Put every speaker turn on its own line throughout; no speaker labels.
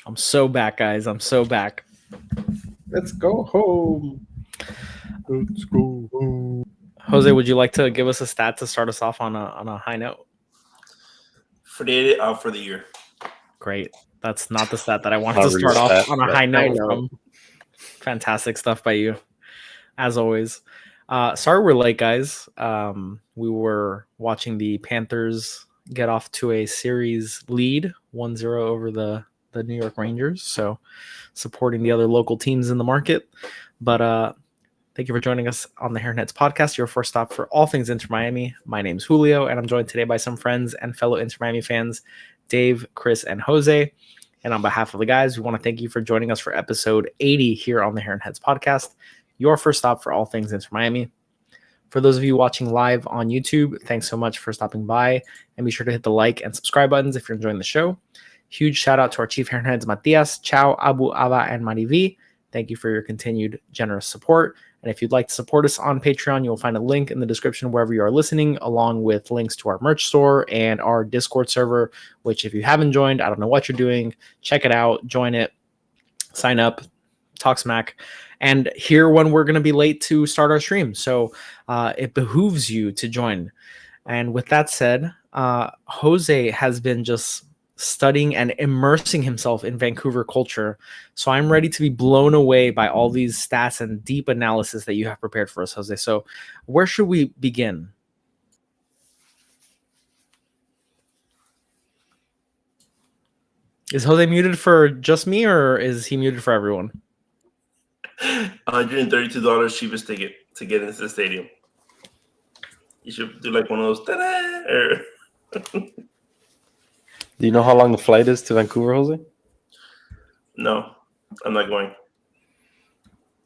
I'm so back, guys. I'm so back.
Let's go home. Let's go home.
Jose, would you like to give us a stat to start us off on a high note?
48 out for the year.
Great. That's not the stat that I wanted to start off on a high note from. Fantastic stuff by you, as always. Sorry we're late, guys. We were watching the Panthers get off to a series lead, 1-0 over the New York Rangers. So supporting the other local teams in the market. But thank you for joining us on the Heron Heads podcast, your first stop for all things Inter Miami. My name's Julio, and I'm joined today by some friends and fellow Inter Miami fans, Dave, Chris, and Jose. And on behalf of the guys, we want to thank you for joining us for episode 80 here on the Heron Heads podcast, your first stop for all things Inter Miami. For those of you watching live on YouTube, thanks so much for stopping by, and be sure to hit the like and subscribe buttons if you're enjoying the show. Huge shout out to our chief Heron Heads, Matias, Chow, Abu, Ava, and Marivi. Thank you for your continued generous support. And if you'd like to support us on Patreon, you'll find a link in the description wherever you are listening, along with links to our merch store and our Discord server, which if you haven't joined, I don't know what you're doing. Check it out, join it, sign up, talk smack, and hear when we're going to be late to start our stream. So it behooves you to join. And with that said, Jose has been just studying and immersing himself in Vancouver culture. So I'm ready to be blown away by all these stats and deep analysis that you have prepared for us, Jose. So where should we begin? Is Jose muted for just me, or is he muted for everyone?
$132 cheapest ticket to get into the stadium. You should do like one of those. Ta-da!
Do you know how long the flight is to Vancouver, Jose?
No, I'm not going.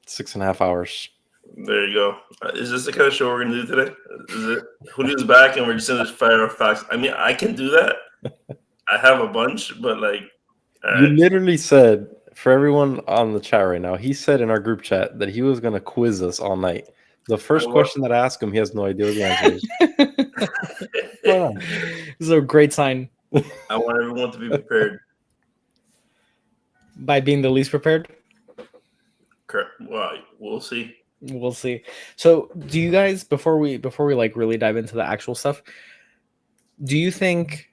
6.5 hours.
There you go. Is this the kind of show we're going to do today? Is it Julio's back and we're just going to fire off facts? I mean, I can do that. I have a bunch, but like...
You literally said, for everyone on the chat right now, he said in our group chat that he was going to quiz us all night. The first question that I ask him, he has no idea what the answer is.
This is a great sign.
I want everyone to be prepared.
By being the least prepared?
Correct. Well, we'll see.
We'll see. So, do you guys, before we like really dive into the actual stuff, do you think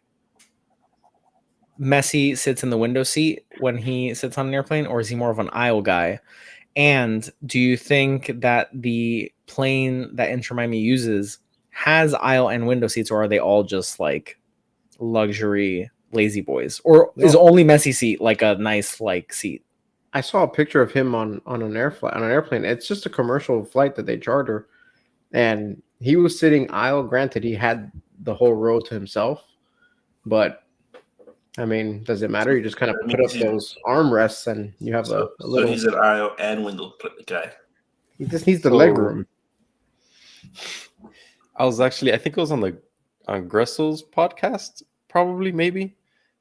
Messi sits in the window seat when he sits on an airplane, or is he more of an aisle guy? And do you think that the plane that Inter Miami uses has aisle and window seats, or are they all just like luxury lazy boys, or is only Messi seat like a nice like seat?
I saw a picture of him on an airplane. It's just a commercial flight that they charter, and he was sitting aisle. Granted, he had the whole row to himself, but I mean, does it matter? You just kind of put up those armrests, and you have a little.
So he's an aisle and window guy.
He just needs the leg room.
I think it was on Gressel's podcast. Probably, maybe.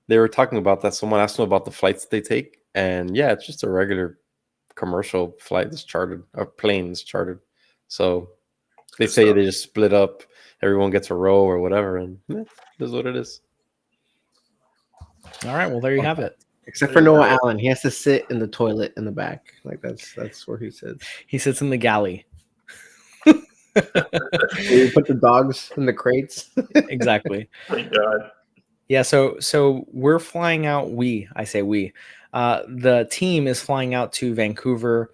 They were talking about that. Someone asked them about the flights they take. And yeah, it's just a regular commercial flight that's chartered, or planes chartered. So they say they just split up. Everyone gets a row or whatever. And that's what it is.
All right. Well, there you have it.
Except for Noah Allen. He has to sit in the toilet in the back. Like that's where he sits.
He sits in the galley.
You put the dogs in the crates.
Exactly.
Oh my God.
Yeah, so we're flying out. I say we. The team is flying out to Vancouver.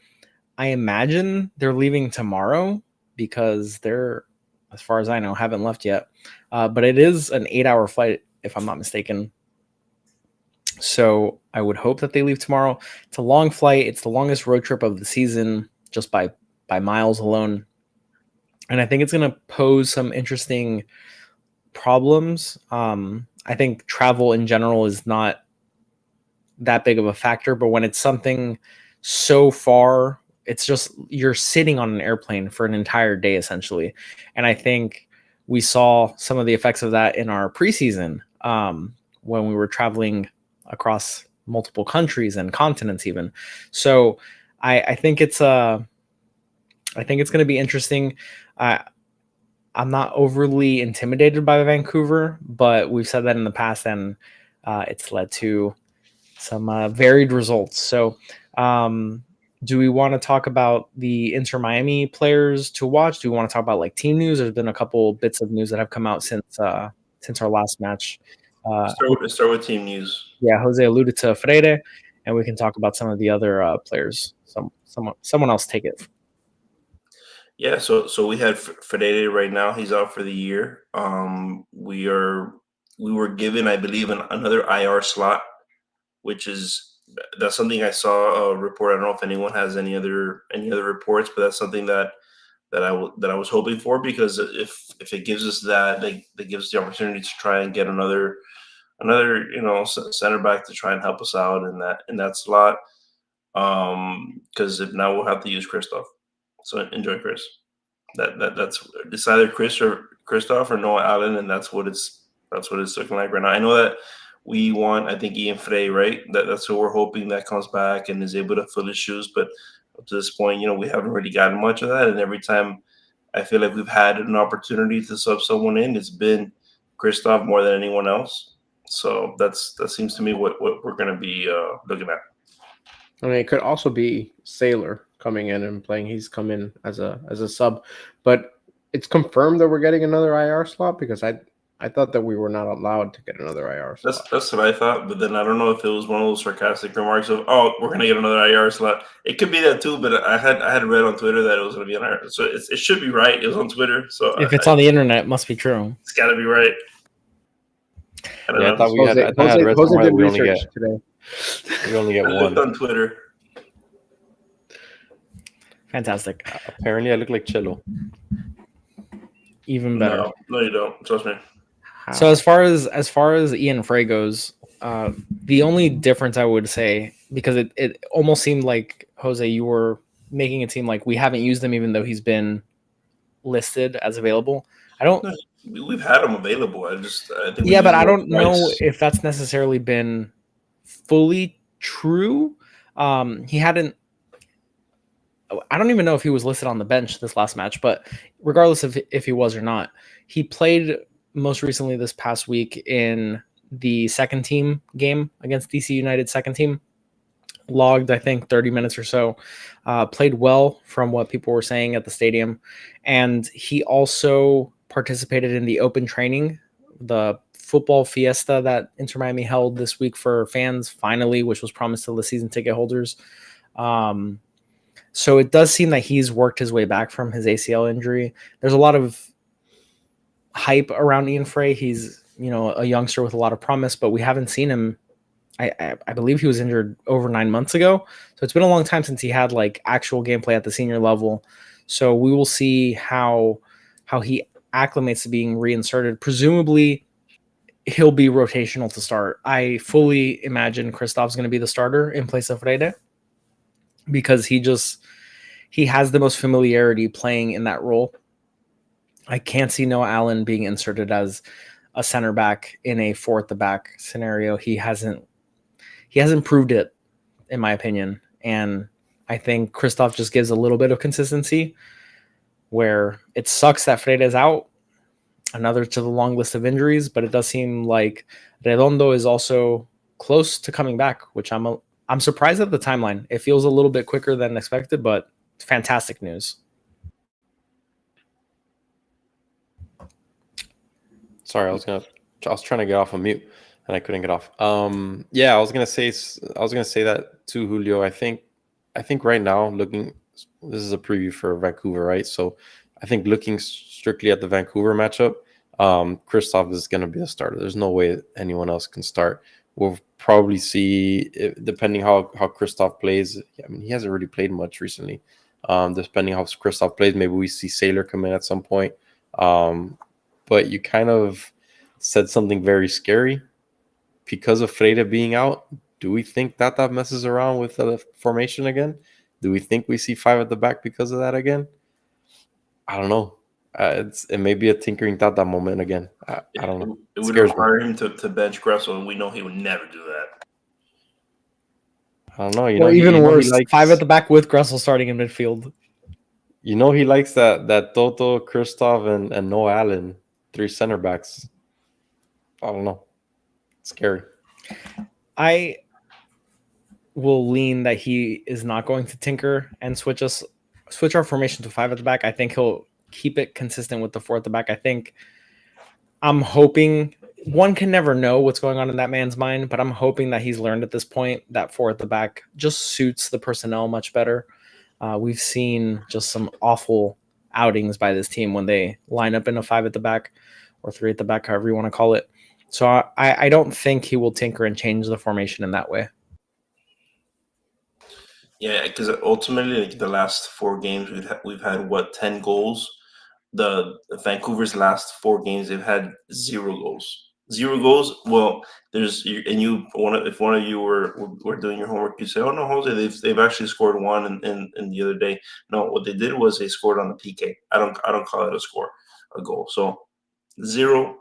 I imagine they're leaving tomorrow because they're, as far as I know, haven't left yet. But it is an 8-hour flight, if I'm not mistaken. So I would hope that they leave tomorrow. It's a long flight. It's the longest road trip of the season, just by miles alone. And I think it's going to pose some interesting problems. I think travel in general is not that big of a factor, but when it's something so far, it's just you're sitting on an airplane for an entire day essentially. And I think we saw some of the effects of that in our preseason, when we were traveling across multiple countries and continents even. So I think it's going to be interesting. I'm not overly intimidated by Vancouver, but we've said that in the past, and it's led to some varied results. So do we want to talk about the Inter Miami players to watch? Do we want to talk about like team news? There's been a couple bits of news that have come out since our last match.
Start with team news.
Yeah, Jose alluded to Freire, and we can talk about some of the other players. Someone else take it.
Yeah, so we had Freire right now. He's out for the year. We were given, I believe, another IR slot, that's something I saw a report. I don't know if anyone has any other reports, but that's something that I was hoping for, because if it gives us that gives the opportunity to try and get another center back to try and help us out in that slot. Because if now we'll have to use Christoph. So enjoy, Chris. It's either Chris or Christoph or Noah Allen, and that's what it's looking like right now. I know that we want, I think, Ian Frey, right? That's what we're hoping that comes back and is able to fill his shoes. But up to this point, we haven't really gotten much of that. And every time I feel like we've had an opportunity to sub someone in, it's been Christoph more than anyone else. So that seems to me what we're going to be looking at.
I mean, it could also be Sailor coming in and playing. He's come in as a sub, but it's confirmed that we're getting another IR slot, because I thought that we were not allowed to get another IR slot.
That's what I thought, but then I don't know if it was one of those sarcastic remarks of, "Oh, we're gonna get another IR slot." It could be that too, but I had read on Twitter that it was gonna be an IR, so it should be right. It was on Twitter, so
if it's on the internet, it must be true.
It's got to be right.
I thought we had read somewhere that we only get one
on Twitter.
Fantastic.
Apparently, I look like Cello.
Even better.
No, you don't. Trust me.
So as far as Ian Frey goes, the only difference I would say, because it almost seemed like, Jose, you were making it seem like we haven't used him even though he's been listed as available.
We've had him available. I think
but I don't know if that's necessarily been fully true. He hadn't. I don't even know if he was listed on the bench this last match, but regardless of if he was or not, he played most recently this past week in the second team game against DC United second team. Logged, I think, 30 minutes or so. Played well from what people were saying at the stadium. And he also participated in the open training, the football fiesta that Inter Miami held this week for fans, finally, which was promised to the season ticket holders. So it does seem that he's worked his way back from his ACL injury. There's a lot of hype around Ian Frey. He's, a youngster with a lot of promise, but we haven't seen him. I believe he was injured over 9 months ago. So it's been a long time since he had like actual gameplay at the senior level. So we will see how he acclimates to being reinserted. Presumably he'll be rotational to start. I fully imagine Christoph's going to be the starter in place of Freire, because he has the most familiarity playing in that role. I can't see Noah Allen being inserted as a center back in a 4 at the back scenario. He hasn't proved it, in my opinion. And I think Christoph just gives a little bit of consistency, where it sucks that Freire is out, another to the long list of injuries, but it does seem like Redondo is also close to coming back, which I'm surprised at the timeline. It feels a little bit quicker than expected, but fantastic news.
Sorry, I was trying to get off of mute and I couldn't get off. I was gonna say that too, Julio. I think right now, this is a preview for Vancouver, right? So I think looking strictly at the Vancouver matchup, Christoph is gonna be the starter. There's no way anyone else can start. We'll probably see, depending how Christoph plays. I mean, he hasn't really played much recently. Depending how Christoph plays, maybe we see Sailor come in at some point. But you kind of said something very scary. Because of Freire being out, do we think that messes around with the formation again? Do we think we see 5 at the back because of that again? I don't know. it may be a tinkering thought that moment again. I don't know.
It would require him to bench Gressel, and we know he would never do that.
I don't know.
Or even worse, 5 at the back with Gressel starting in midfield.
He likes that Toto, Kristoff, and Noah Allen, 3 center backs. I don't know. It's scary.
I will lean that he is not going to tinker and switch our formation to 5 at the back. I think he'll keep it consistent with the 4 at the back. I'm hoping, one can never know what's going on in that man's mind, but I'm hoping that he's learned at this point that 4 at the back just suits the personnel much better. We've seen just some awful outings by this team when they line up in a 5 at the back or 3 at the back, however you want to call it. So I don't think he will tinker and change the formation in that way.
Yeah, because ultimately, like the last 4 games, we've had 10 goals. The Vancouver's last 4 games, they've had 0 goals. 0 goals. Well, if one of you were doing your homework, you say, "Oh no, Jose, they've actually scored 1 in the other day." No, what they did was they scored on the PK. I don't call it a goal. So 0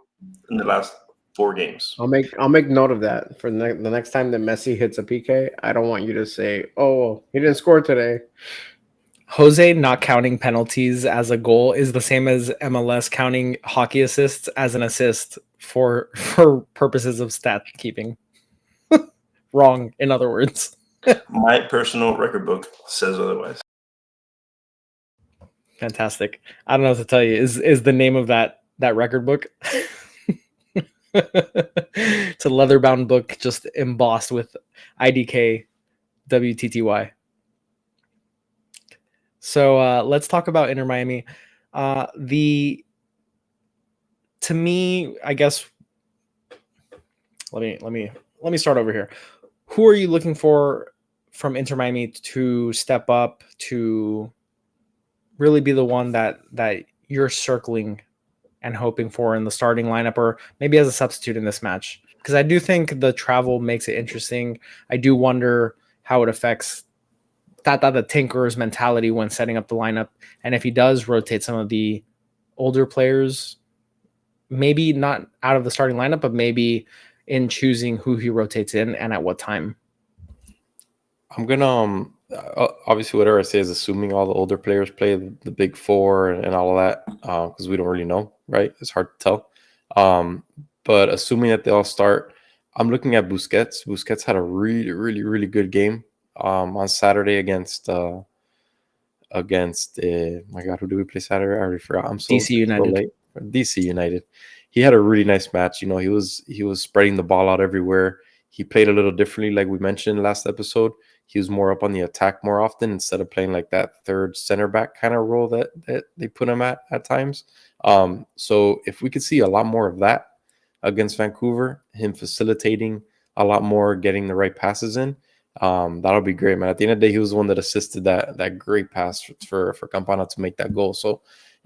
in the last 4 games.
I'll make note of that for the next time that Messi hits a PK. I don't want you to say, "Oh, he didn't score today."
Jose not counting penalties as a goal is the same as MLS counting hockey assists as an assist for purposes of stat keeping. Wrong, in other words.
My personal record book says otherwise.
Fantastic. I don't know what to tell you. Is the name of that record book? It's a leather-bound book just embossed with IDK WTTY. So let's talk about Inter Miami. To me, I guess. Let me start over here. Who are you looking for from Inter Miami to step up to really be the one that you're circling and hoping for in the starting lineup, or maybe as a substitute in this match? Because I do think the travel makes it interesting. I do wonder how it affects the tinkerer's mentality when setting up the lineup, and if he does rotate some of the older players, maybe not out of the starting lineup, but maybe in choosing who he rotates in and at what time.
I'm gonna obviously whatever I say is assuming all the older players play the big 4 and all of that, because we don't really know, right? It's hard to tell. But assuming that they all start, I'm looking at Busquets. Busquets had a really, really, really good game on Saturday against my God, who do we play Saturday? I already forgot. I'm so
DC United.
late. DC United. He had a really nice match. He was spreading the ball out everywhere. He played a little differently, like we mentioned last episode. He was more up on the attack more often instead of playing like that third center back kind of role that they put him at times. So if we could see a lot more of that against Vancouver, him facilitating a lot more, getting the right passes in, that'll be great, man. At the end of the day, he was the one that assisted that great pass for Campana to make that goal. So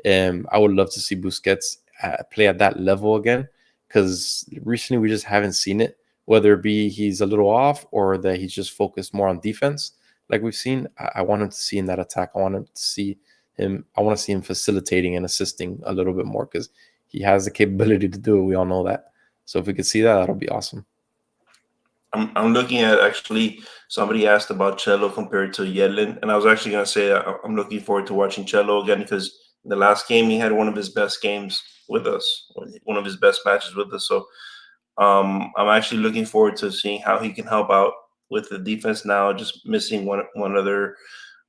I would love to see Busquets play at that level again, because recently we just haven't seen it, whether it be he's a little off or that he's just focused more on defense like we've seen. I want him to see in that attack. I want to see him facilitating and assisting a little bit more, because he has the capability to do it. We all know that. So if we could see that, that'll be awesome.
I'm looking at, actually, somebody asked about Cello compared to Yedlin, and I was actually going to say I'm looking forward to watching Cello again, because in the last game he had one of his best games with us, one of his best matches with us. So I'm actually looking forward to seeing how he can help out with the defense now, just missing one other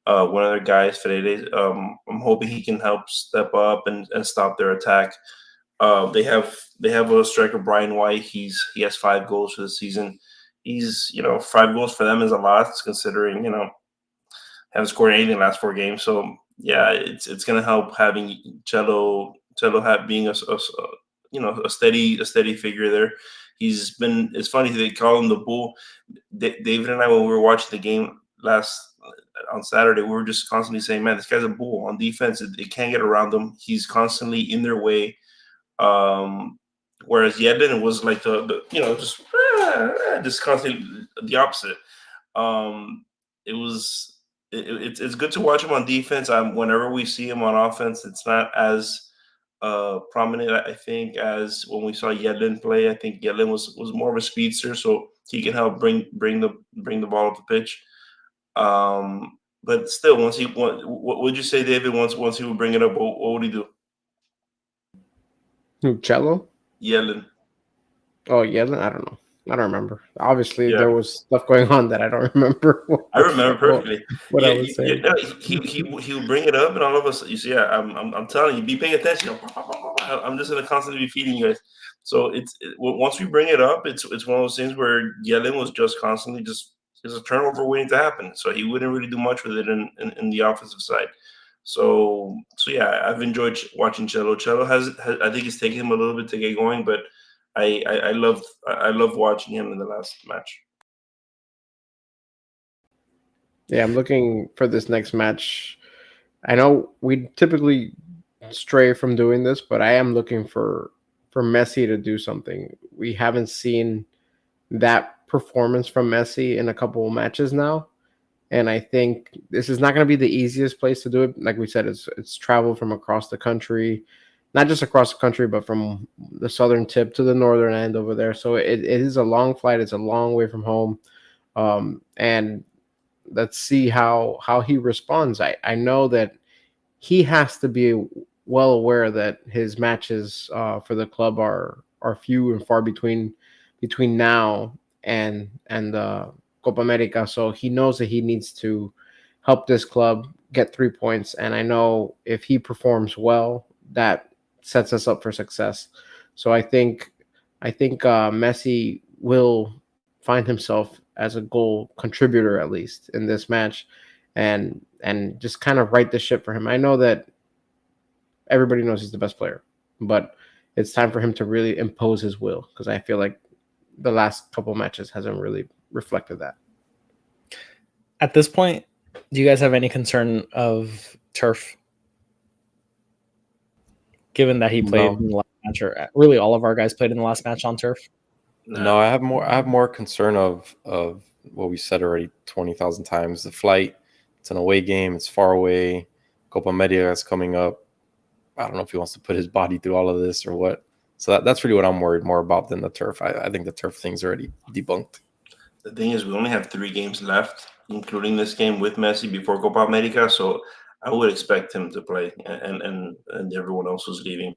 guy, Freire. I'm hoping he can help step up and stop their attack. They have a striker, Brian White. He has 5 goals for the season. He's 5 goals for them is a lot, considering haven't scored anything in the last 4 games. So yeah, it's gonna help having Cello being a steady figure there. It's funny they call him the Bull. David and I, when we were watching the game on Saturday, we were just constantly saying, man, this guy's a bull on defense. They can't get around him. He's constantly in their way. Whereas Yedlin was like just constantly the opposite. It's good to watch him on defense. Whenever we see him on offense, it's not as prominent, I think, as when we saw Yedlin play. I think Yedlin was more of a speedster, so he can help bring the ball up the pitch. But still, what would you say, David? Once he would bring it up, what would he do?
Cello?
Yedlin.
Oh, Yedlin? I don't know. I don't remember. Obviously, there was stuff going on that I don't remember.
I remember perfectly.
What I was saying.
He would bring it up, and all of us, you see, I'm telling you, be paying attention. I'm just gonna constantly be feeding you guys. So once we bring it up, it's one of those things where Yedlin was just constantly there's a turnover waiting to happen. So he wouldn't really do much with it in the offensive side. So yeah, I've enjoyed watching Cello. Cello has I think it's taken him a little bit to get going, but I love watching him in the last match.
Yeah, I'm looking for this next match. I know we typically stray from doing this, but I am looking for Messi to do something. We haven't seen that performance from Messi in a couple of matches now, and I think this is not going to be the easiest place to do it. Like we said, it's travel from across the country, not just across the country, but from the southern tip to the northern end over there. So it is a long flight. It's a long way from home, and let's see how he responds. I know that he has to be well aware that his matches for the club are few and far between now and Copa America. So he knows that he needs to help this club get 3 points. And I know if he performs well, that sets us up for success. So I think Messi will find himself as a goal contributor, at least in this match, and just kind of right the ship for him. I know that everybody knows he's the best player, but it's time for him to really impose his will, because I feel like the last couple matches hasn't really reflected that.
At this point, do you guys have any concern of turf? Given that he played in the last match, or really all of our guys played in the last match on turf.
No, I have more concern of what we said already 20,000 times. The flight, it's an away game, it's far away. Copa America is coming up. I don't know if he wants to put his body through all of this or what. So that's really what I'm worried more about than the turf. I think the turf thing's already debunked.
The thing is, we only have 3 games left, including this game with Messi before Copa America. So I would expect him to play, and everyone else who's leaving.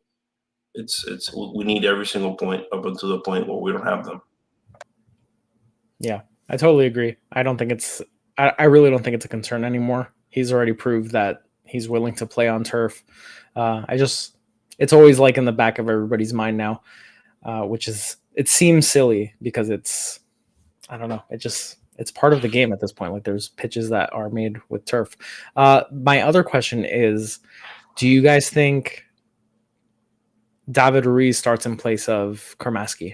We need every single point up until the point where we don't have them.
Yeah, I totally agree. I really don't think it's a concern anymore. He's already proved that he's willing to play on turf. It's always like in the back of everybody's mind now, it seems silly because I don't know. It's part of the game at this point. Like, there's pitches that are made with turf. My other question is, do you guys think David Ruiz starts in place of Kremaski?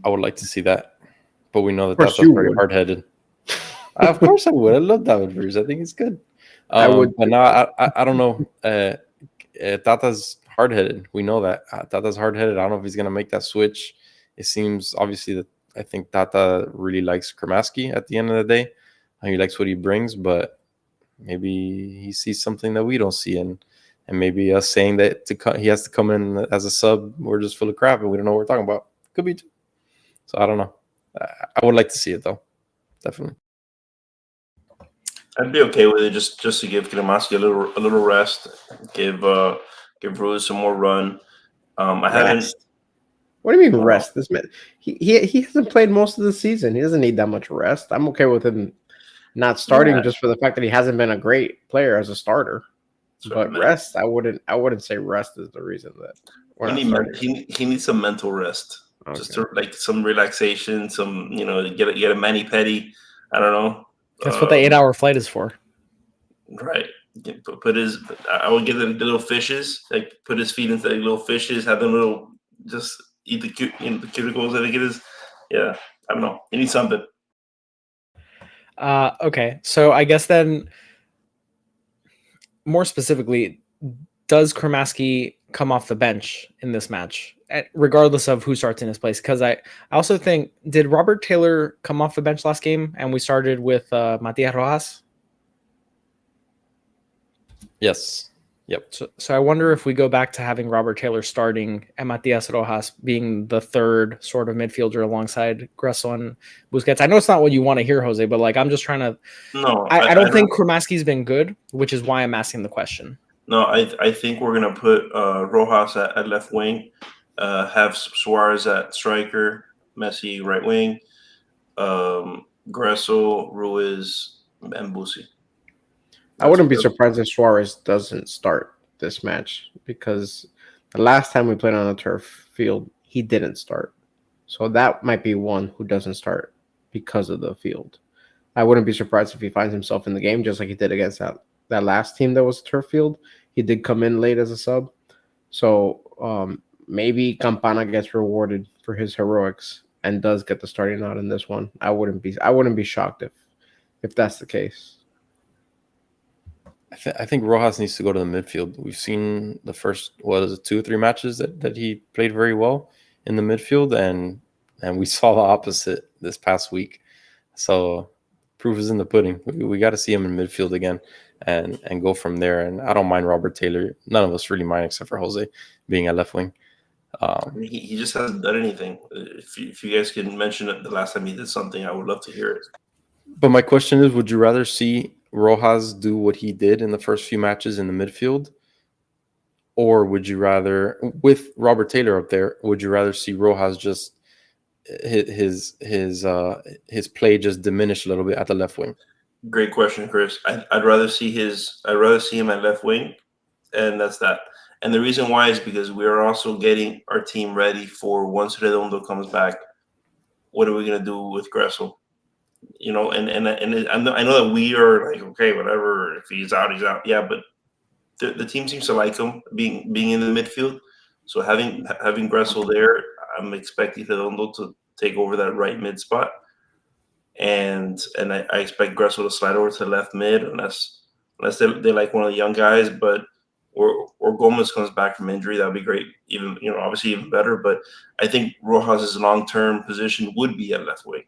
I would like to see that, but we know that's very hard-headed. Of course I would. I love David Ruiz. I think he's good. I would, but no, I don't know. Tata's hard-headed. We know that Tata's hard-headed. I don't know if he's gonna make that switch. It seems obviously that I think Tata really likes Kremaski at the end of the day. He likes what he brings, but maybe he sees something that we don't see, and maybe us saying that he has to come in as a sub, we're just full of crap and we don't know what we're talking about. Could be too. So I don't know. I would like to see it though, definitely.
I'd be okay with it just to give Kremaski a little rest, give Ruiz some more run. I haven't.
What do you mean rest? This man, he hasn't played most of the season. He doesn't need that much rest. I'm okay with him not starting just for the fact that he hasn't been a great player as a starter. But rest, I wouldn't say rest is the reason that we're not starting.
He needs some mental rest, just to, like, some relaxation, some get a mani-pedi. I don't know.
That's what the 8-hour flight is for.
Right. I would give them the little fishes, like put his feet into the little fishes, have them little just eat the cuticles. I think it is. Yeah, I don't know. You need something.
Okay, so I guess then, more specifically, does Kremaski come off the bench in this match, regardless of who starts in his place? Because I also think, did Robert Taylor come off the bench last game and we started with Matias Rojas?
Yes. Yep.
So I wonder if we go back to having Robert Taylor starting and Matias Rojas being the third sort of midfielder alongside Gressel and Busquets. I know it's not what you want to hear, Jose, but like I'm just trying to.
No,
I don't think Kramaski's been good, which is why I'm asking the question.
No, I think we're gonna put Rojas at left wing, have Suarez at striker, Messi right wing, Gressel, Ruiz, and Busi.
I wouldn't be surprised if Suarez doesn't start this match because the last time we played on a turf field, he didn't start. So that might be one who doesn't start because of the field. I wouldn't be surprised if he finds himself in the game just like he did against that last team that was turf field. He did come in late as a sub. So maybe Campana gets rewarded for his heroics and does get the starting nod in this one. I wouldn't be shocked if that's the case.
I think Rojas needs to go to the midfield. We've seen the first 2 or 3 matches that he played very well in the midfield, and we saw the opposite this past week. So proof is in the pudding. We got to see him in midfield again and go from there. And I don't mind Robert Taylor. None of us really mind except for Jose being at left wing.
He just hasn't done anything. If you guys can mention it the last time he did something, I would love to hear it.
But my question is, would you rather see Rojas do what he did in the first few matches in the midfield, or would you rather, with Robert Taylor up there, would you rather see Rojas just his play just diminish a little bit at the left wing?
Great question, Chris. I'd rather see him at left wing, and that's that. And the reason why is because we are also getting our team ready for once Redondo comes back. What are we gonna do with Gressel? You know, and I know that we are like, okay, whatever. If he's out, he's out. Yeah, but the team seems to like him being in the midfield. So having Gressel there, I'm expecting Redondo to take over that right mid spot, and I expect Gressel to slide over to the left mid unless they like one of the young guys, but or Gomez comes back from injury, that'd be great. Even obviously even better. But I think Rojas' long-term position would be at left wing.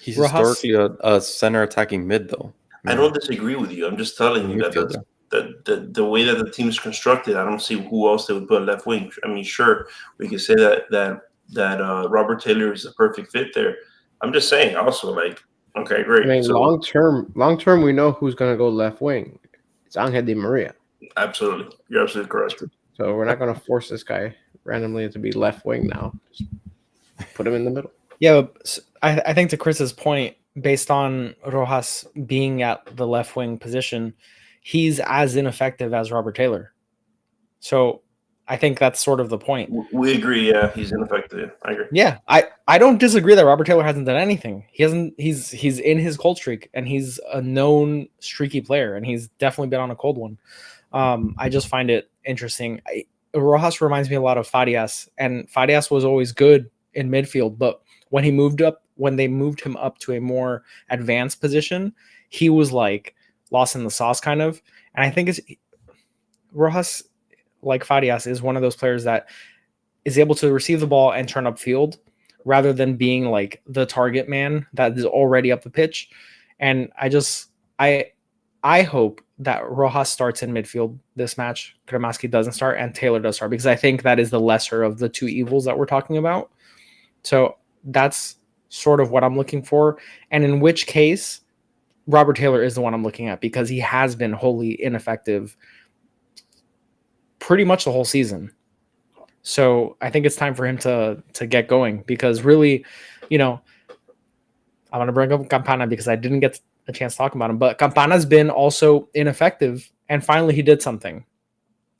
He's historically a center attacking mid, though.
I don't disagree with you. I'm just telling you that the way that the team is constructed, I don't see who else they would put left wing. I mean, sure, we could say that Robert Taylor is the perfect fit there. I'm just saying, also, like, okay, great.
I mean, long term, we know who's going to go left wing. It's Angel Di Maria.
Absolutely, you're absolutely correct.
So we're not going to force this guy randomly to be left wing now. Just put him in the middle.
Yeah, I think to Chris's point, based on Rojas being at the left wing position, he's as ineffective as Robert Taylor. So I think that's sort of the point.
We agree. Yeah, he's ineffective. I agree.
Yeah, I don't disagree that Robert Taylor hasn't done anything. He's in his cold streak, and he's a known streaky player, and he's definitely been on a cold one. I just find it interesting. Rojas reminds me a lot of Farias, and Farias was always good in midfield, but when they moved him up to a more advanced position, he was like lost in the sauce kind of. And I think Rojas, like Farias, is one of those players that is able to receive the ball and turn upfield rather than being like the target man that is already up the pitch. And I hope that Rojas starts in midfield this match. Kramaski doesn't start and Taylor does start, because I think that is the lesser of the two evils that we're talking about. So that's sort of what I'm looking for. And in which case, Robert Taylor is the one I'm looking at, because he has been wholly ineffective pretty much the whole season. So I think it's time for him to get going, because really, I want to bring up Campana because I didn't get a chance to talk about him, but Campana's been also ineffective, and finally he did something.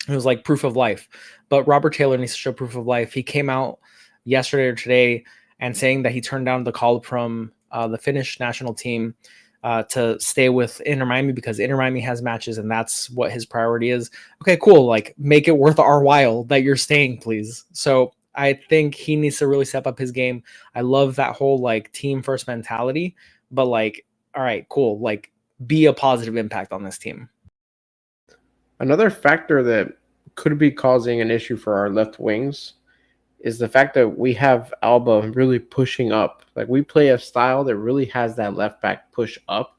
It was like proof of life. But Robert Taylor needs to show proof of life. He came out yesterday or today and saying that he turned down the call from the Finnish national team to stay with Inter Miami because Inter Miami has matches and that's what his priority is. Okay, cool. Like, make it worth our while that you're staying, please. So I think he needs to really step up his game. I love that whole like team first mentality, but like, all right, cool. Like, be a positive impact on this team.
Another factor that could be causing an issue for our left wings is the fact that we have Alba really pushing up. Like, we play a style that really has that left back push up,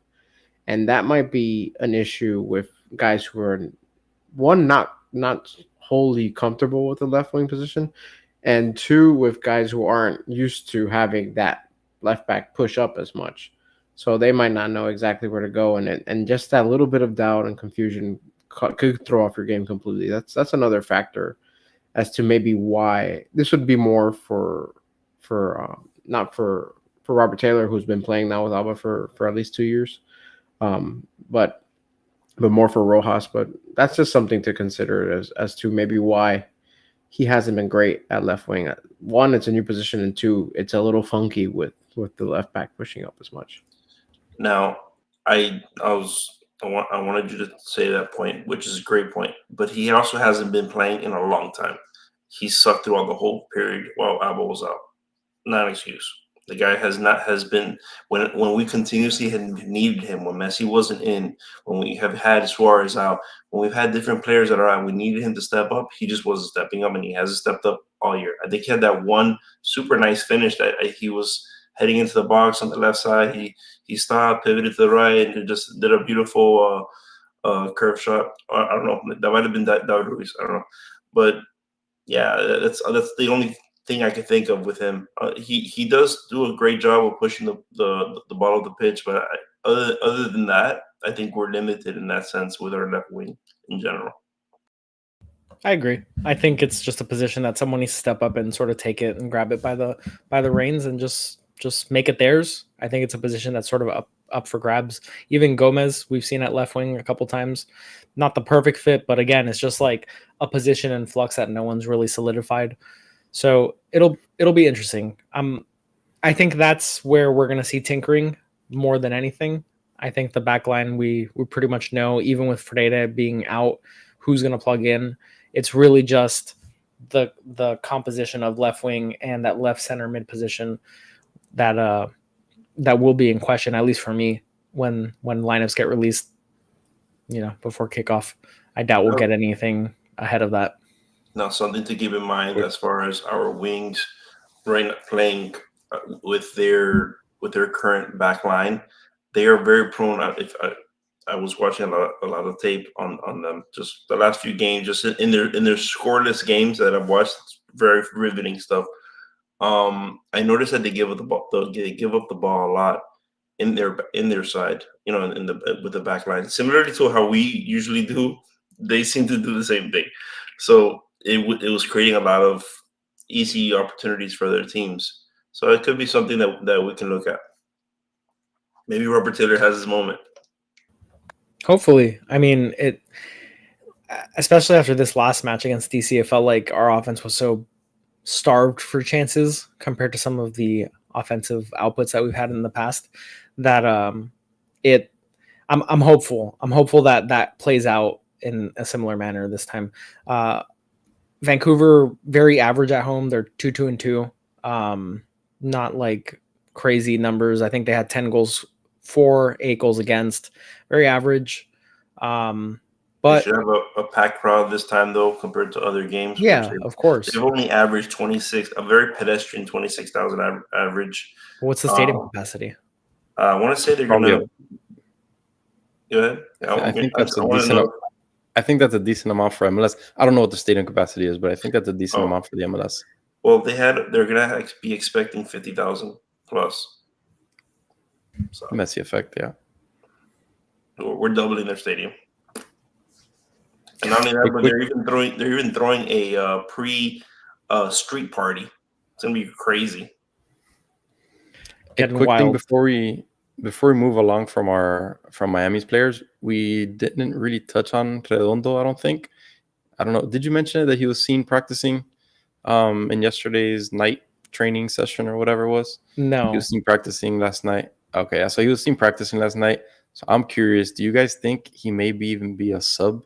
and that might be an issue with guys who are one, not wholly comfortable with the left wing position, and two, with guys who aren't used to having that left back push up as much. So they might not know exactly where to go, and just that little bit of doubt and confusion could throw off your game completely. That's another factor as to maybe why this would be more for not for Robert Taylor, who's been playing now with Alba for at least 2 years, but more for Rojas. But that's just something to consider as to maybe why he hasn't been great at left wing. One, it's a new position, and two, it's a little funky with the left back pushing up as much.
Now, I wanted you to say that point, which is a great point. But he also hasn't been playing in a long time. He sucked throughout the whole period while Alba was out. Not an excuse. The guy has been when we continuously had needed him, when Messi wasn't in, when we have had Suarez out, when we've had different players that are out, we needed him to step up. He just wasn't stepping up, and he hasn't stepped up all year. I think he had that one super nice finish that he was heading into the box on the left side. He stopped, pivoted to the right, and just did a beautiful curve shot. I don't know. That might have been David Ruiz. I don't know, but yeah, that's the only thing I can think of with him. He does do a great job of pushing the ball of the pitch, but other than that, I think we're limited in that sense with our left wing in general.
I agree. I think it's just a position that someone needs to step up and sort of take it and grab it by the reins and just make it theirs. I think it's a position that's sort of up for grabs. Even Gomez, we've seen at left wing a couple times. Not the perfect fit, but again, it's just like a position in flux that no one's really solidified. So it'll be interesting. I think that's where we're going to see tinkering more than anything. I think the back line we pretty much know, even with Freire being out, who's going to plug in. It's really just the composition of left wing and that left center mid position that will be in question, at least for me, when lineups get released, before kickoff. I doubt we'll get anything ahead of that.
Now, something to keep in mind as far as our wings right now playing with their current back line, they are very prone. If I was watching a lot of tape on them, just the last few games, just in their scoreless games that I've watched, very riveting stuff. I noticed that they give up the ball. They give up the ball a lot in their side, with the back line. Similarly to how we usually do, they seem to do the same thing. So it was creating a lot of easy opportunities for their teams. So it could be something that we can look at. Maybe Robert Taylor has his moment.
Hopefully. I mean, especially after this last match against DC, it felt like our offense was so starved for chances compared to some of the offensive outputs that we've had in the past that I'm hopeful. I'm hopeful that plays out in a similar manner this time. Vancouver, very average at home. They're 2-2-2. Not like crazy numbers. I think they had 10 goals for, 8 goals against. Very average. But
they should have a packed crowd this time, though, compared to other games.
Yeah, of course.
They've only averaged 26, a very pedestrian 26,000 average.
What's the stadium capacity?
I want to say they're going to. Go ahead.
I think that's a decent. I think that's a decent amount for MLS. I don't know what the stadium capacity is, but I think that's a decent amount for the MLS.
Well, they're going to be expecting 50,000 plus. So.
Messi effect, yeah.
We're doubling their stadium. And not only that, but they're even throwing a pre street party. It's gonna be crazy.
A quick thing before we move along from Miami's players, we didn't really touch on Redondo. I don't think. I don't know. Did you mention it, that he was seen practicing in yesterday's night training session or whatever it was?
No,
he was seen practicing last night. Okay, so he was seen practicing last night. So I'm curious. Do you guys think he maybe even be a sub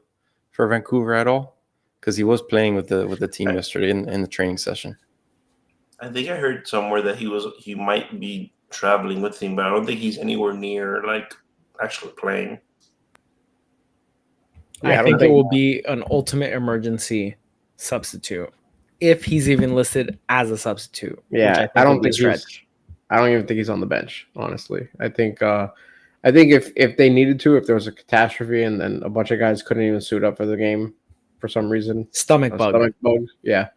for Vancouver at all? Because he was playing with the team yesterday in the training session.
I think I heard somewhere that he might be traveling with him, but I don't think he's anywhere near like actually playing.
I think it will be an ultimate emergency substitute if he's even listed as a substitute.
Yeah, I don't even think he's on the bench. Honestly, I think I think if they needed to, if there was a catastrophe and then a bunch of guys couldn't even suit up for the game for some reason,
Stomach bug.
Yeah,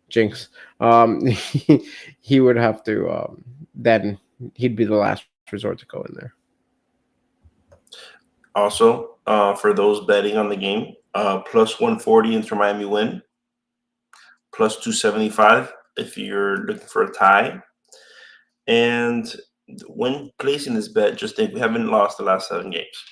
jinx. He would have to. Then he'd be the last resort to go in there.
Also, for those betting on the game, plus 140 Inter Miami win, plus 275 if you're looking for a tie. And when placing this bet, just think we haven't lost the last 7 games.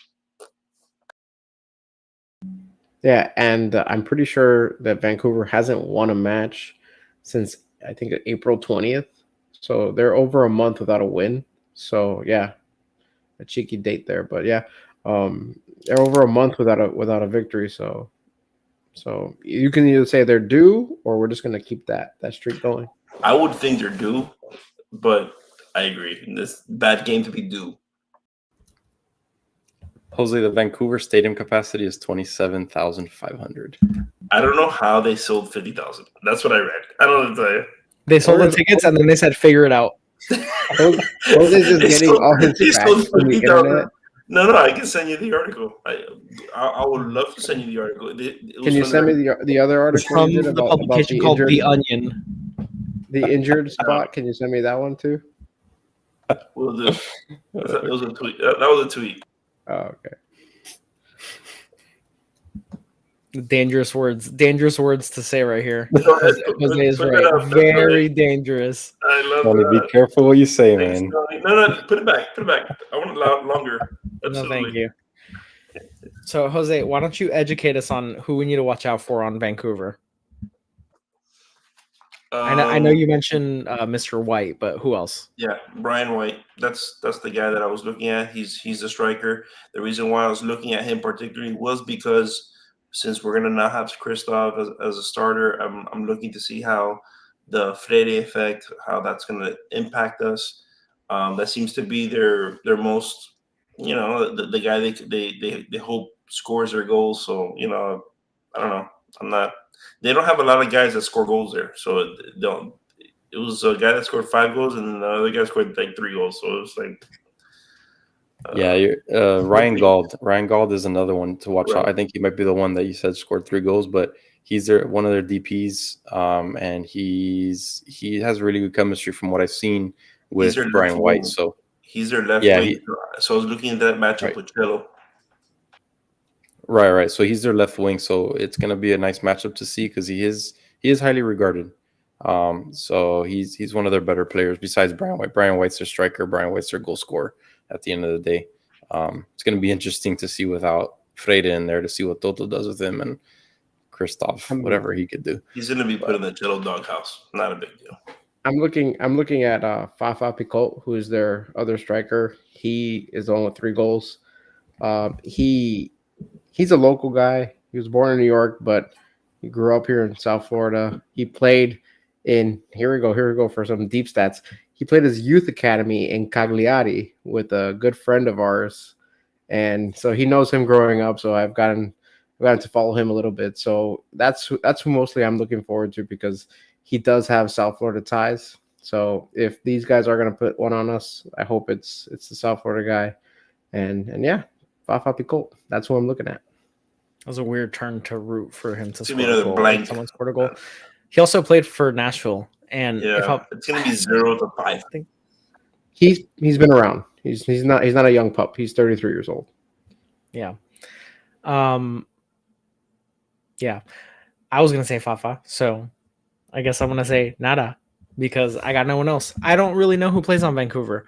Yeah, and I'm pretty sure that Vancouver hasn't won a match since I think April 20th. So they're over a month without a win. So yeah, a cheeky date there, but yeah, they're over a month without a victory. So you can either say they're due, or we're just gonna keep that streak going.
I would think they're due, but I agree. This bad game to be due.
Jose, the Vancouver stadium capacity is 27,500.
I don't know how they sold 50,000. That's what I read. I don't know what to tell you.
They sold the tickets and then they said, "Figure it out."
Jose's just getting all his facts from the internet.
No, I can send you the article. I would love to send you the article.
Can you send me the other article
from the publication called The Onion?
The injured spot. Can you send me that one too?
We'll do. That was a tweet. That was a tweet.
Oh, okay.
Dangerous words to say right here. Jose is right. Very dangerous.
I love
Tony,
that.
Be careful what you say, man.
No, put it back. I want it longer. Absolutely.
No, thank you. So, Jose, why don't you educate us on who we need to watch out for on Vancouver? I know you mentioned Mr. White, but who else?
Yeah, Brian White. That's the guy that I was looking at. He's a striker. The reason why I was looking at him particularly was because since we're gonna not have Christoph as a starter, I'm looking to see how the Freire effect, how that's gonna impact us. That seems to be their most, the guy they hope scores their goals. So I don't know. They don't have a lot of guys that score goals there. So it was a guy that scored 5 goals and another guy scored like 3 goals. So it was like.
Ryan Gauld. Ryan Gauld is another one to watch
Right.
out. I think he might be the one that you said scored 3 goals, but he's one of their DPs, and he has really good chemistry from what I've seen with Brian White. So
he's their left wing. So I was looking at that matchup with Cello.
Right. So he's their left wing. So it's gonna be a nice matchup to see because he is highly regarded. So he's one of their better players besides Brian White. Brian White's their striker. Brian White's their goal scorer. At the end of the day, it's going to be interesting to see without Freire in there, to see what Toto does with him and Christoph, whatever he could do.
He's going to be put in the Cello doghouse. Not a big deal.
I'm looking at Fafa Picot, who is their other striker. He is the one with 3 goals. He's a local guy. He was born in New York, but he grew up here in South Florida. He played in here we go for some deep stats. He played his youth academy in Cagliari with a good friend of ours, and so he knows him growing up. So I've gotten to follow him a little bit. So that's who mostly I'm looking forward to because he does have South Florida ties. So if these guys are going to put one on us, I hope it's the South Florida guy. And yeah, Fafa Picot. That's who I'm looking at.
That was a weird turn to root for him to score
another blank.
Someone scored a goal. He also played for Nashville. And
it's going to be 0-5.
I think
he's been around. He's not a young pup. He's 33 years old.
Yeah. Yeah. I was gonna say Fafa, so I guess I'm gonna say nada because I got no one else. I don't really know who plays on Vancouver.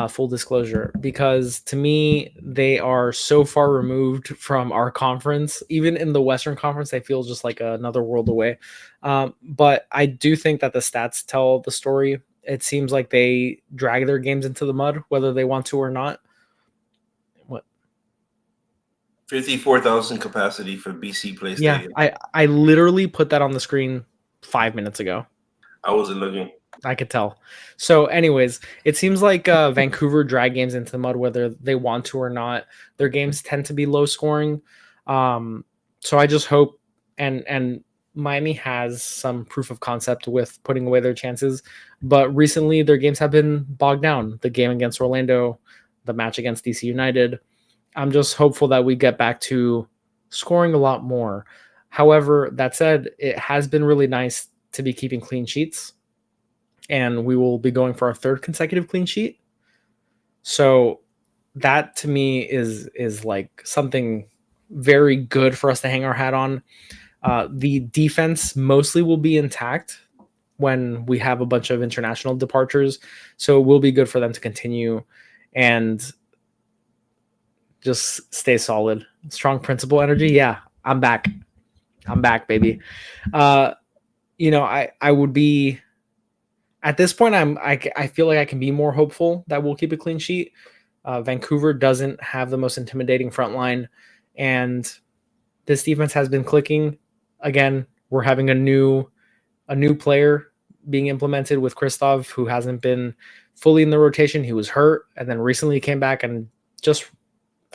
Full disclosure, because to me they are so far removed from our conference. Even in the Western Conference, they feel just like another world away. But I do think that the stats tell the story. It seems like they drag their games into the mud, whether they want to or not.
54,000 capacity for BC Play Stadium.
Yeah, I literally put that on the screen 5 minutes ago.
I wasn't looking.
I could tell. So anyways, it seems like Vancouver drag games into the mud, whether they want to or not. Their games tend to be low scoring. So I just hope, and Miami has some proof of concept with putting away their chances. But recently their games have been bogged down. The game against Orlando, the match against DC United. I'm just hopeful that we get back to scoring a lot more. However, that said, it has been really nice to be keeping clean sheets, and we will be going for our third consecutive clean sheet. So that to me is like something very good for us to hang our hat on. The defense mostly will be intact when we have a bunch of international departures, so it will be good for them to continue and just stay solid. Strong principle energy. Yeah, I'm back, baby. I would be at this point. I feel like I can be more hopeful that we'll keep a clean sheet. Vancouver doesn't have the most intimidating front line, and this defense has been clicking. Again, we're having a new player being implemented with Christoph, who hasn't been fully in the rotation. He was hurt, and then recently came back, and just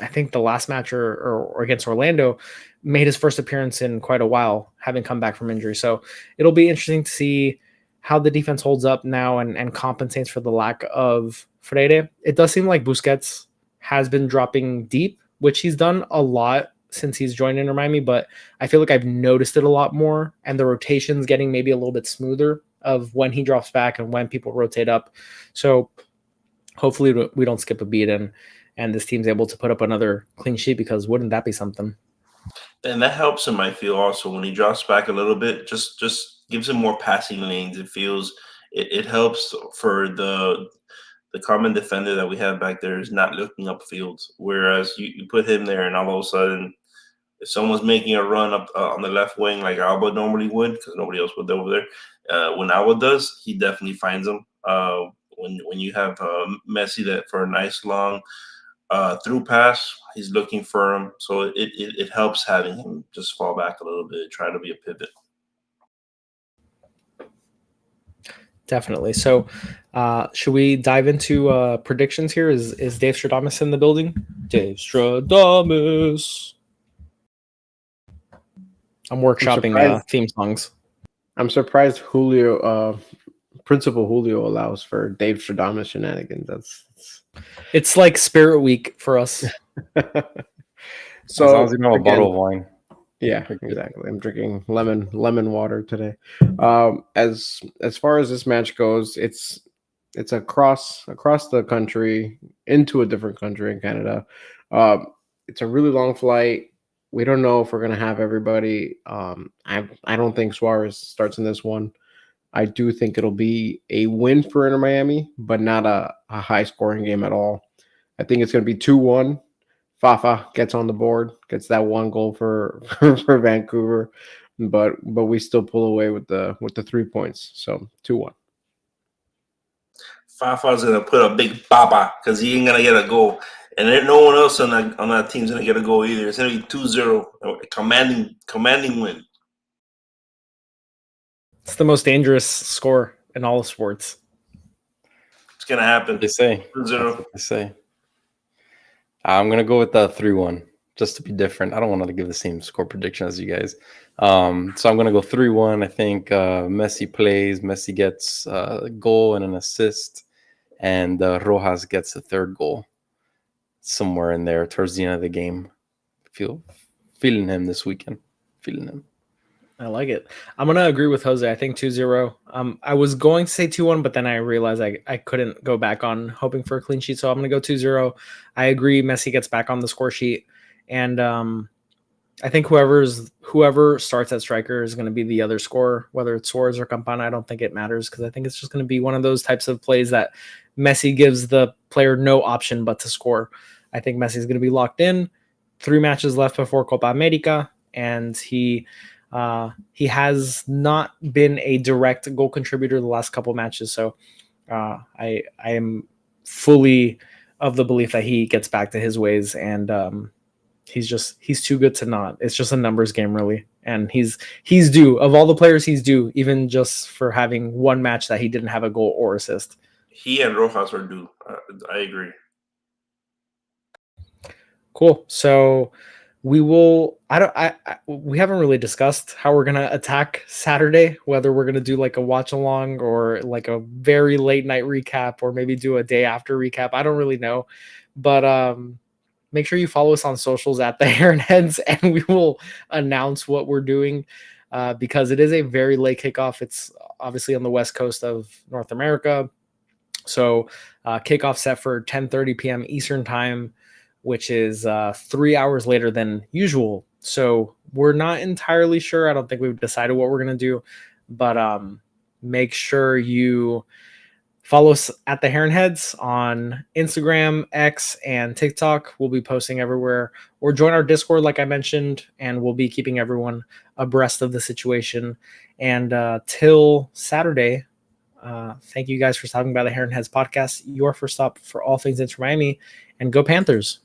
I think the last match or against Orlando made his first appearance in quite a while, having come back from injury. So it'll be interesting to see how the defense holds up now and compensates for the lack of Freire. It does seem like Busquets has been dropping deep, which he's done a lot since he's joined Inter Miami, but I feel like I've noticed it a lot more, and the rotation's getting maybe a little bit smoother of when he drops back and when people rotate up. So hopefully we don't skip a beat and this team's able to put up another clean sheet, because wouldn't that be something?
And that helps him, I feel, also when he drops back a little bit, just gives him more passing lanes. It feels it helps for the common defender that we have back there is not looking upfield. Whereas you put him there, and all of a sudden, if someone's making a run up on the left wing like Alba normally would, because nobody else would over there, when Alba does, he definitely finds them. When you have Messi that for a nice long through pass, he's looking for him. So it helps having him just fall back a little bit, try to be a pivot.
Definitely. So should we dive into predictions here? Is Dave Stradamus in the building? Dave Stradamus. I'm workshopping theme songs.
I'm surprised Principal Julio allows for Dave Stradamus shenanigans. It's
like Spirit Week for us.
So as long as you know a bottle of wine.
Yeah, exactly. I'm drinking lemon water today. As far as this match goes, it's across the country into a different country in Canada. It's a really long flight. We don't know if we're gonna have everybody. I don't think Suarez starts in this one. I do think it'll be a win for Inter Miami, but not a high scoring game at all. I think it's gonna be 2-1. Fafa gets on the board, gets that one goal for Vancouver, but we still pull away with the 3 points. So 2-1.
Fafa's gonna put a big baba because he ain't gonna get a goal, and there no one else on that team's gonna get a goal either. It's gonna be 2-0, commanding win.
It's the most dangerous score in all of sports.
It's gonna happen.
They say
2-0.
They say. I'm going to go with the 3-1 just to be different. I don't want to give the same score prediction as you guys. So I'm going to go 3-1. I think Messi plays. Messi gets a goal and an assist. And Rojas gets a third goal somewhere in there towards the end of the game. Feeling him this weekend. Feeling him.
I like it. I'm going to agree with Jose. I think 2-0. I was going to say 2-1, but then I realized I couldn't go back on hoping for a clean sheet. So I'm going to go 2-0. I agree. Messi gets back on the score sheet. And I think whoever starts at striker is going to be the other scorer, whether it's Suarez or Campana. I don't think it matters, because I think it's just going to be one of those types of plays that Messi gives the player no option but to score. I think Messi is going to be locked in. 3 matches left before Copa America, and he has not been a direct goal contributor the last couple matches. So I am fully of the belief that he gets back to his ways, and he's too good to not. It's just a numbers game, really. And he's due. Of all the players, he's due, even just for having one match that he didn't have a goal or assist.
He and Rojas are due. I agree.
Cool. So we will. We haven't really discussed how we're gonna attack Saturday. Whether we're gonna do like a watch along or like a very late night recap, or maybe do a day after recap. I don't really know, but make sure you follow us on socials at the Heron Heads, and we will announce what we're doing because it is a very late kickoff. It's obviously on the west coast of North America, so kickoff set for 10:30 p.m. Eastern time, which is 3 hours later than usual. So we're not entirely sure. I don't think we've decided what we're going to do, but make sure you follow us at the Heron Heads on Instagram, X, and TikTok. We'll be posting everywhere, or join our Discord, like I mentioned, and we'll be keeping everyone abreast of the situation. And till Saturday, thank you guys for stopping by the Heron Heads podcast, your first stop for all things Inter Miami, and go Panthers.